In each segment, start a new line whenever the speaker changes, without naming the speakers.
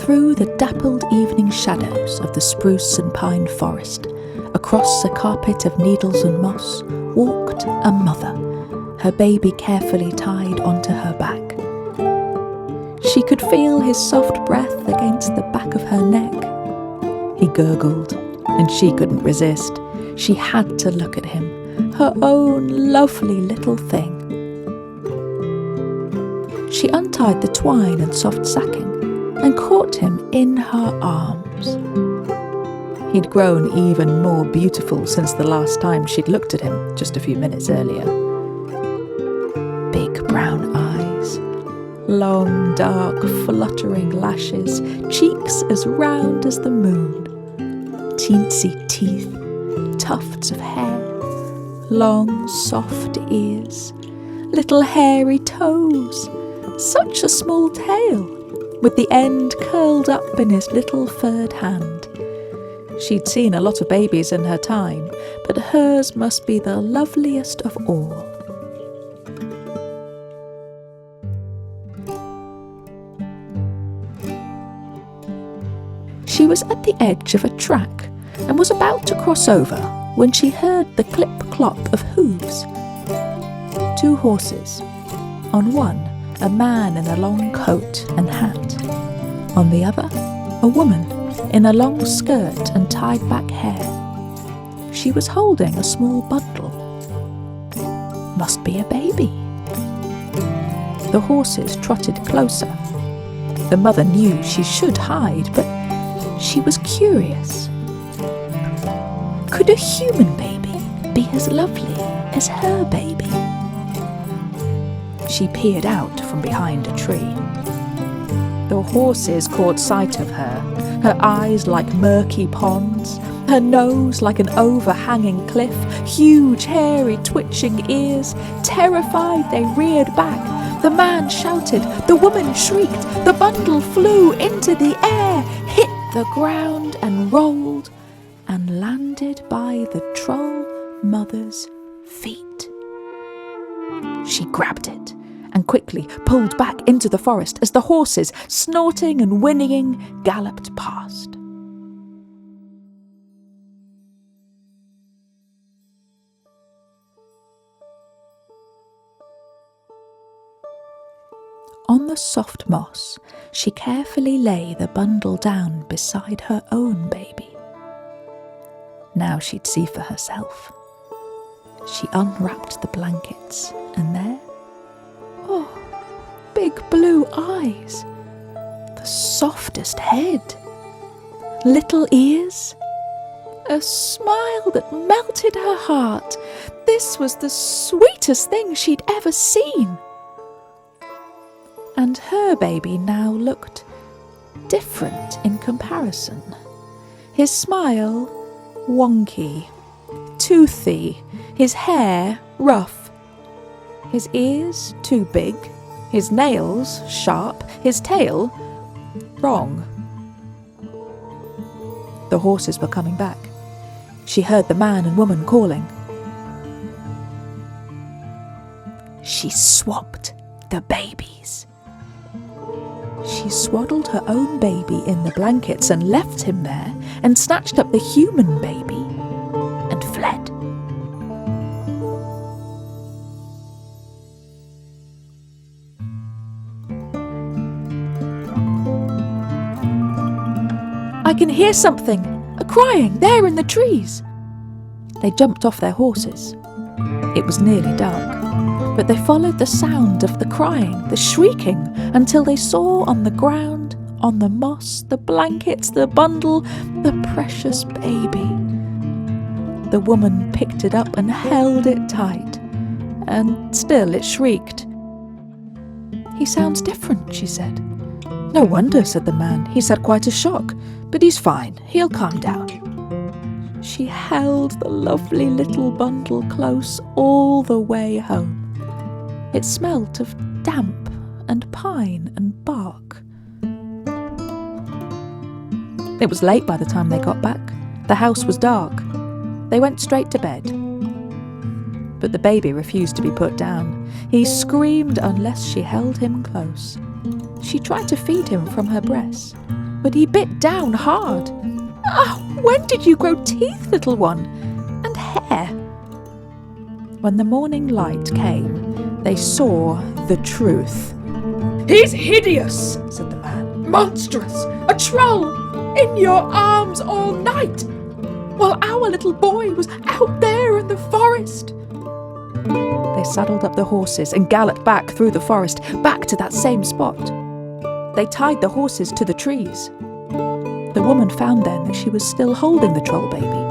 Through the dappled evening shadows of the spruce and pine forest, across a carpet of needles and moss, walked a mother, her baby carefully tied onto her back. She could feel his soft breath against the back of her neck. He gurgled, and she couldn't resist. She had to look at him, her own lovely little thing. She untied the twine and soft sacking and caught him in her arms. He'd grown even more beautiful since the last time she'd looked at him just a few minutes earlier. Big brown eyes, long, dark, fluttering lashes, cheeks as round as the moon, teensy teeth, tufts of hair, long, soft ears, little hairy toes, such a small tail, with the end curled up in his little furred hand. She'd seen a lot of babies in her time, but hers must be the loveliest of all. She was at the edge of a track and was about to cross over when she heard the clip-clop of hooves. 2 horses. On one, a man in a long coat and hat. On the other, a woman in a long skirt and tied-back hair. She was holding a small bundle. Must be a baby. The horses trotted closer. The mother knew she should hide, but she was curious. Could a human baby be as lovely as her baby? She peered out from behind a tree. The horses caught sight of her eyes like murky ponds, her nose like an overhanging cliff, huge, hairy, twitching ears. Terrified, they reared back. The man shouted, the woman shrieked, the bundle flew into the air, hit the ground and rolled, and landed by the troll mother's feet. She grabbed it and quickly pulled back into the forest as the horses, snorting and whinnying, galloped past. On the soft moss, she carefully lay the bundle down beside her own baby. Now she'd see for herself. She unwrapped the blankets, and there, oh, big blue eyes, the softest head, little ears, a smile that melted her heart. This was the sweetest thing she'd ever seen. And her baby now looked different in comparison. His smile, wonky, toothy, his hair rough, his ears too big, his nails sharp, his tail wrong. The horses were coming back. She heard the man and woman calling. She swapped the babies. She swaddled her own baby in the blankets and left him there, and snatched up the human baby and fled. I can hear something, a crying there in the trees. They jumped off their horses. It was nearly dark, but they followed the sound of the crying, the shrieking, until they saw on the ground, on the moss, the blankets, the bundle, the precious baby. The woman picked it up and held it tight, and still it shrieked. He sounds different, she said. No wonder, said the man. He's had quite a shock, but he's fine. He'll calm down. She held the lovely little bundle close all the way home. It smelt of damp and pine and bark. It was late by the time they got back. The house was dark. They went straight to bed. But the baby refused to be put down. He screamed unless she held him close. She tried to feed him from her breast, but he bit down hard. "Ah, when did you grow teeth, little one? And hair?" When the morning light came, they saw the truth. "He's hideous," said the man. "Monstrous! A troll! In your arms all night! While our little boy was out there in the forest." They saddled up the horses and galloped back through the forest, back to that same spot. They tied the horses to the trees. The woman found then that she was still holding the troll baby.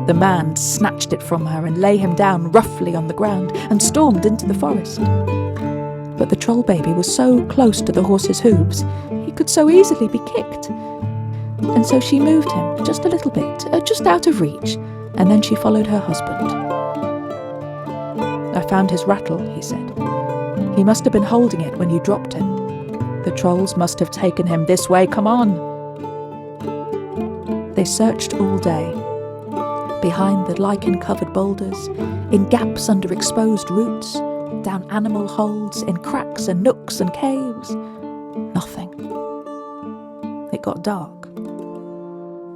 The man snatched it from her and lay him down roughly on the ground and stormed into the forest. But the troll baby was so close to the horse's hooves, he could so easily be kicked. And so she moved him just a little bit, just out of reach, and then she followed her husband. "I found his rattle," he said. "He must have been holding it when you dropped him. The trolls must have taken him this way. Come on." They searched all day. Behind the lichen-covered boulders, in gaps under exposed roots, down animal holes, in cracks and nooks and caves. Nothing. It got dark.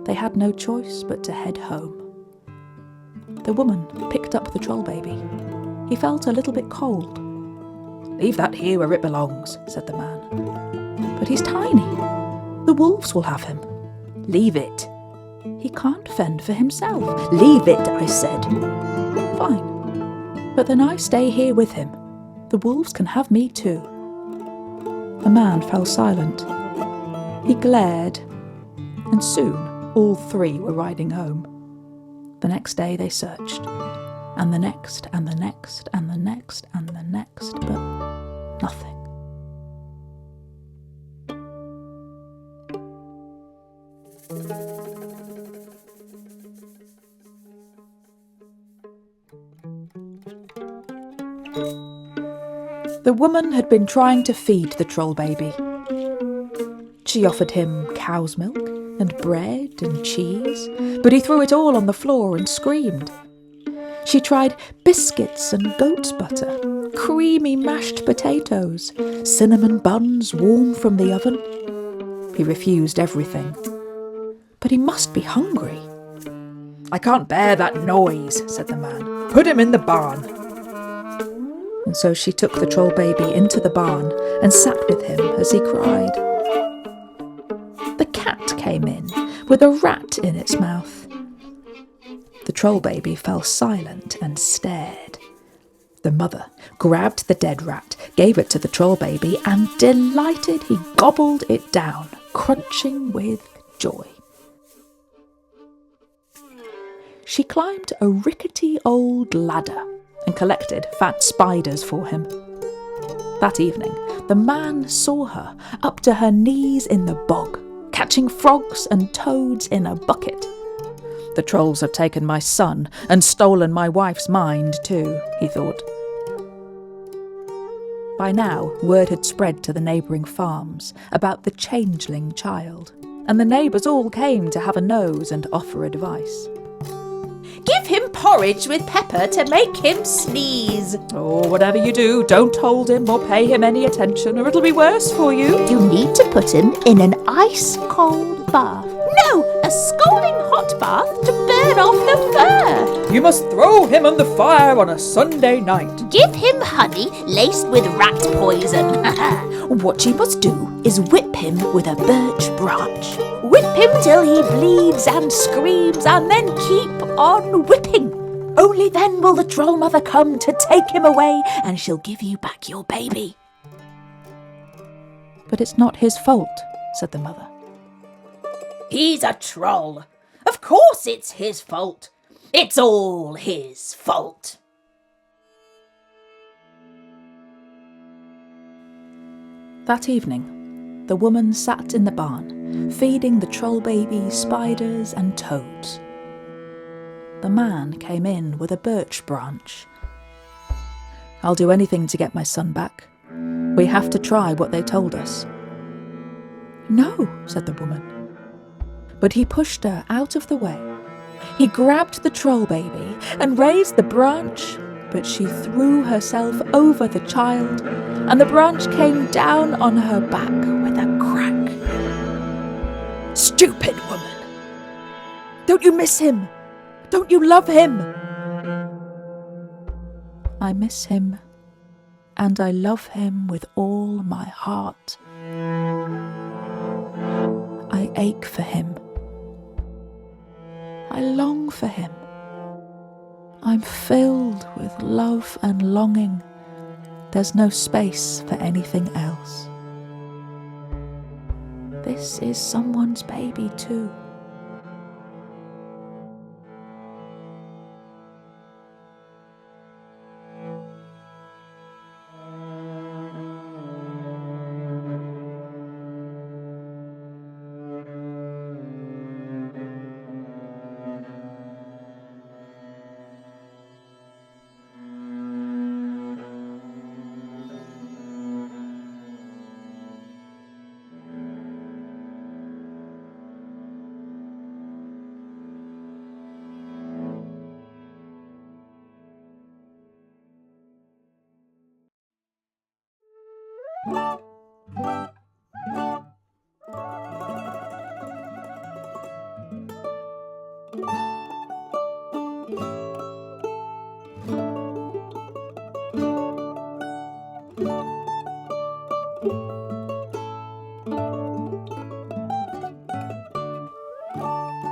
They had no choice but to head home. The woman picked up the troll baby. He felt a little bit cold. "Leave that here where it belongs," said the man. "But he's tiny. The wolves will have him." "Leave it." "He can't fend for himself." "Leave it, I said." "Fine. But then I stay here with him. The wolves can have me too." The man fell silent. He glared, and soon all three were riding home. The next day they searched, and the next, and the next, and the next, and the next, but nothing. The woman had been trying to feed the troll baby. She offered him cow's milk and bread and cheese, but he threw it all on the floor and screamed. She tried biscuits and goat's butter, creamy mashed potatoes, cinnamon buns warm from the oven. He refused everything. But he must be hungry. "I can't bear that noise," said the man. "Put him in the barn." And so she took the troll baby into the barn and sat with him as he cried. The cat came in with a rat in its mouth. The troll baby fell silent and stared. The mother grabbed the dead rat, gave it to the troll baby, and delighted he gobbled it down, crunching with joy. She climbed a rickety old ladder and collected fat spiders for him. That evening, the man saw her up to her knees in the bog, catching frogs and toads in a bucket. "The trolls have taken my son and stolen my wife's mind too," he thought. By now, word had spread to the neighbouring farms about the changeling child, and the neighbours all came to have a nose and offer advice.
"Give him porridge with pepper to make him sneeze."
"Oh, whatever you do, don't hold him or pay him any attention, or it'll be worse for you."
"You need to put him in an ice-cold bath." "No, a scalding hot bath to burn off the fur."
"You must throw him on the fire on a Sunday night."
"Give him honey laced with rat poison." "What you must do is whip him with a birch branch. Whip him till he bleeds and screams, and then keep on whipping. Only then will the troll mother come to take him away, and she'll give you back your baby."
"But it's not his fault," said the mother.
"He's a troll. Of course it's his fault. It's all his fault."
That evening, the woman sat in the barn, feeding the troll baby spiders and toads. The man came in with a birch branch. "I'll do anything to get my son back. We have to try what they told us." "No," said the woman. But he pushed her out of the way. He grabbed the troll baby and raised the branch, but she threw herself over the child, and the branch came down on her back with a crack. Stupid woman! Don't you miss him? Don't you love him? I miss him, and I love him with all my heart. I ache for him. I long for him. I'm filled with love and longing. There's no space for anything else. This is someone's baby too.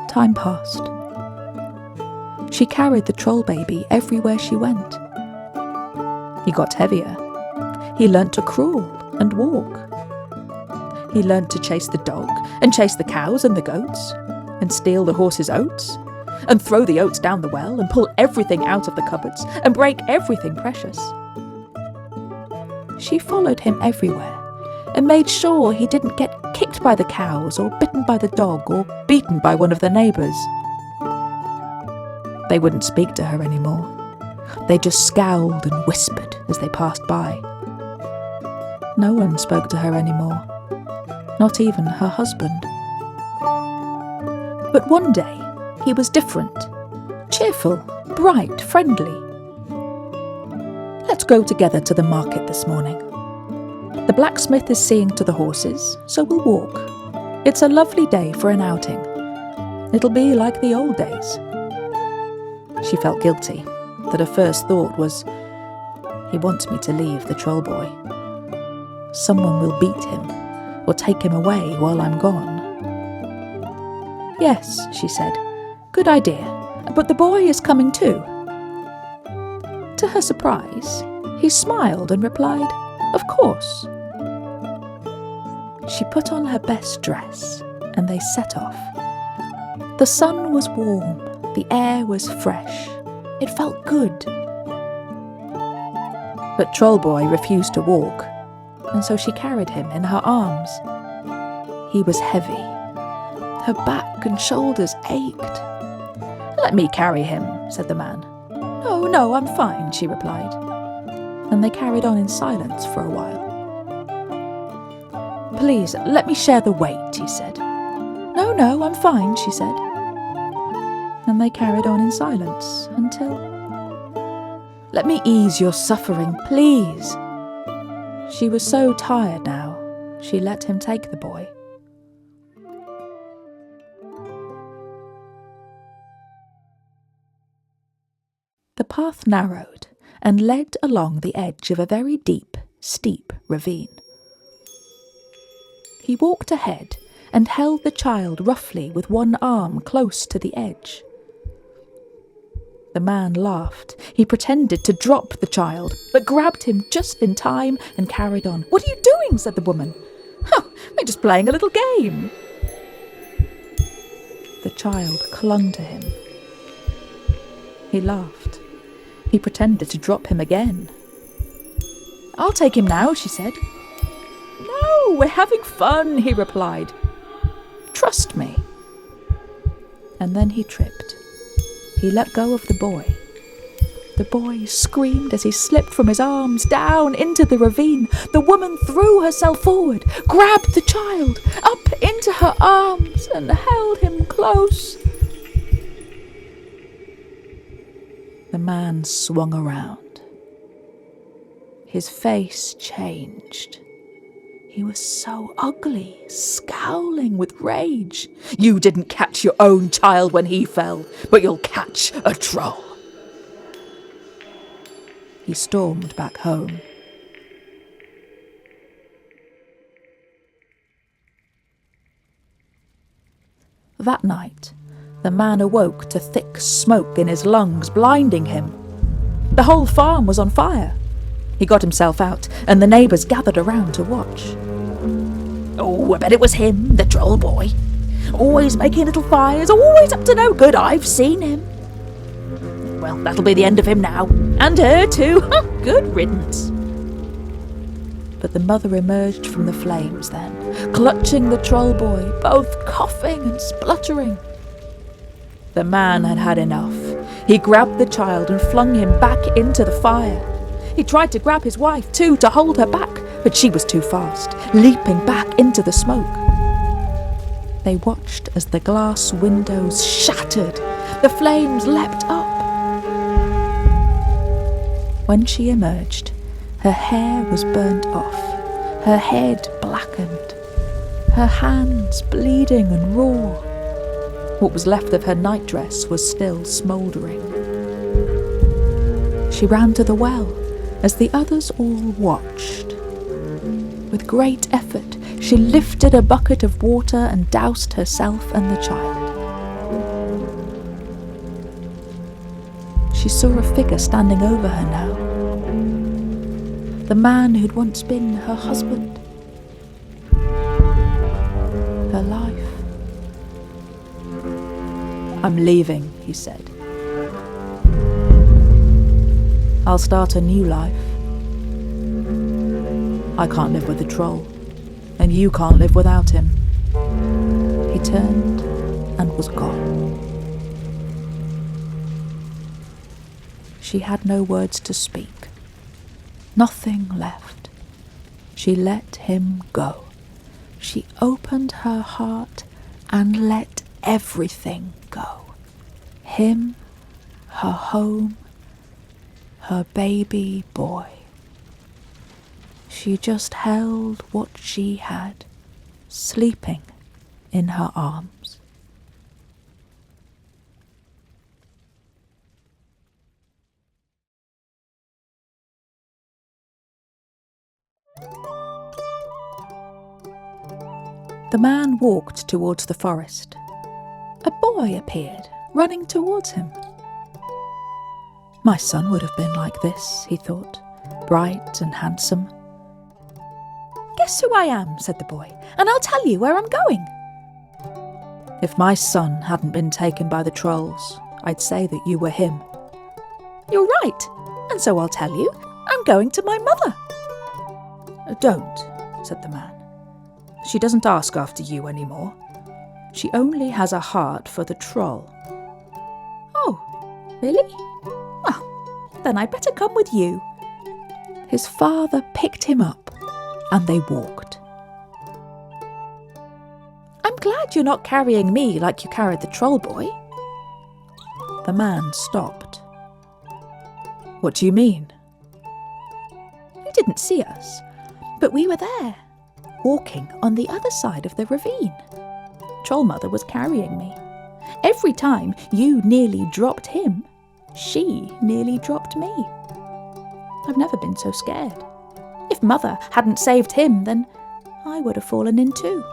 Time passed. She carried the troll baby everywhere she went. He got heavier. He learnt to crawl and walk. He learnt to chase the dog and chase the cows and the goats and steal the horses' oats and throw the oats down the well and pull everything out of the cupboards and break everything precious. She followed him everywhere and made sure he didn't get kicked by the cows or bitten by the dog or beaten by one of the neighbours. They wouldn't speak to her anymore. They just scowled and whispered as they passed by. No one spoke to her anymore, not even her husband. But one day, he was different, cheerful, bright, friendly. Let's go together to the market this morning. The blacksmith is seeing to the horses, so we'll walk. It's a lovely day for an outing. It'll be like the old days. She felt guilty, that her first thought was, he wants me to leave the troll boy. Someone will beat him or take him away while I'm gone. Yes, she said, good idea, but the boy is coming too. To her surprise, he smiled and replied, of course. She put on her best dress and they set off. The sun was warm, the air was fresh. It felt good. But Trollboy refused to walk, and so she carried him in her arms. He was heavy. Her back and shoulders ached. Let me carry him, said the man. No, I'm fine, she replied. And they carried on in silence for a while. Please, let me share the weight, he said. No, I'm fine, she said. And they carried on in silence until... Let me ease your suffering, please. She was so tired now, she let him take the boy. The path narrowed and led along the edge of a very deep, steep ravine. He walked ahead and held the child roughly with one arm close to the edge. The man laughed. He pretended to drop the child, but grabbed him just in time and carried on. What are you doing? Said the woman. We're just playing a little game. The child clung to him. He laughed. He pretended to drop him again. I'll take him now, she said. No, we're having fun, he replied. Trust me. And then he tripped. He let go of the boy. The boy screamed as he slipped from his arms down into the ravine. The woman threw herself forward, grabbed the child up into her arms and held him close. The man swung around. His face changed. He was so ugly, scowling with rage. "You didn't catch your own child when he fell, but you'll catch a troll." He stormed back home. That night, the man awoke to thick smoke in his lungs, blinding him. The whole farm was on fire. He got himself out, and the neighbours gathered around to watch. "Oh, I bet it was him, the troll boy. Always making little fires, always up to no good, I've seen him. Well, that'll be the end of him now. And her too. Good riddance." But the mother emerged from the flames then, clutching the troll boy, both coughing and spluttering. The man had had enough. He grabbed the child and flung him back into the fire. He tried to grab his wife too, to hold her back, but she was too fast, leaping back into the smoke. They watched as the glass windows shattered. The flames leapt up. When she emerged, her hair was burnt off, her head blackened, her hands bleeding and raw. What was left of her nightdress was still smouldering. She ran to the well as the others all watched. With great effort, she lifted a bucket of water and doused herself and the child. She saw a figure standing over her now. The man who'd once been her husband. Her life. "I'm leaving," he said. "I'll start a new life. I can't live with the troll, and you can't live without him." He turned and was gone. She had no words to speak. Nothing left. She let him go. She opened her heart and let everything go. Him, her home, her baby boy. She just held what she had, sleeping in her arms. The man walked towards the forest. A boy appeared, running towards him. My son would have been like this, he thought, bright and handsome. "Guess who I am," said the boy, "and I'll tell you where I'm going." "If my son hadn't been taken by the trolls, I'd say that you were him." "You're right, and so I'll tell you. I'm going to my mother." "Don't," said the man. "She doesn't ask after you anymore. She only has a heart for the troll." "Oh, really? Well, then I'd better come with you." His father picked him up, and they walked. "I'm glad you're not carrying me like you carried the troll boy." The man stopped. "What do you mean?" "You didn't see us, but we were there, walking on the other side of the ravine. Troll Mother was carrying me. Every time you nearly dropped him, she nearly dropped me. I've never been so scared. If Mother hadn't saved him, then I would have fallen in too."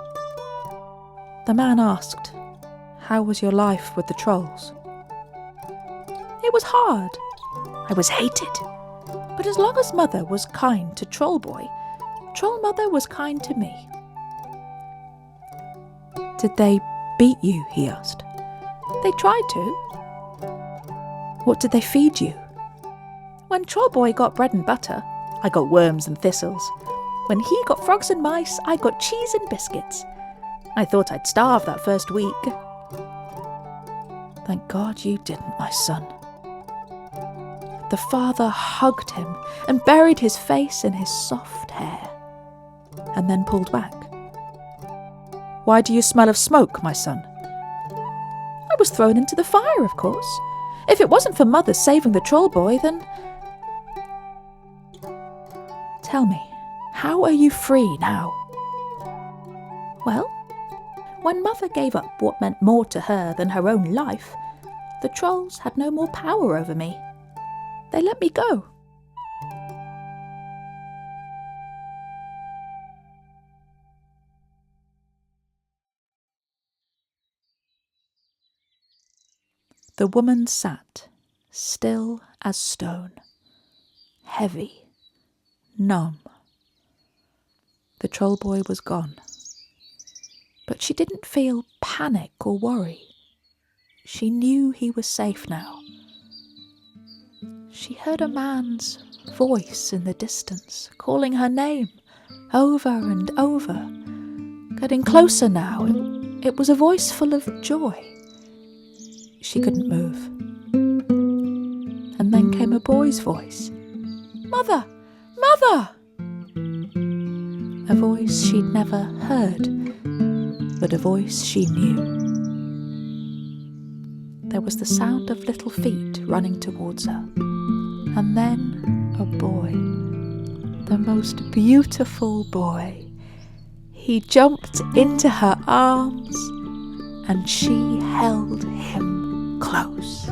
The man asked, "How was your life with the trolls?" "It was hard. I was hated. But as long as Mother was kind to Troll Boy, Troll Mother was kind to me." "Did they beat you?" he asked. "They tried to." "What did they feed you?" "When Troll Boy got bread and butter, I got worms and thistles. When he got frogs and mice, I got cheese and biscuits. I thought I'd starve that first week." "Thank God you didn't, my son." The father hugged him and buried his face in his soft hair, and then pulled back. "Why do you smell of smoke, my son?" "I was thrown into the fire, of course. If it wasn't for Mother saving the troll boy, then..." "Tell me, how are you free now?" Well, when Mother gave up what meant more to her than her own life, the trolls had no more power over me. They let me go. The woman sat, still as stone, heavy, numb. The troll boy was gone. But she didn't feel panic or worry. She knew he was safe now. She heard a man's voice in the distance, calling her name over and over. Getting closer now, it was a voice full of joy. She couldn't move. And then came a boy's voice. "Mother! Mother!" A voice she'd never heard, but a voice she knew. There was the sound of little feet running towards her, and then a boy, the most beautiful boy. He jumped into her arms, and she held him close.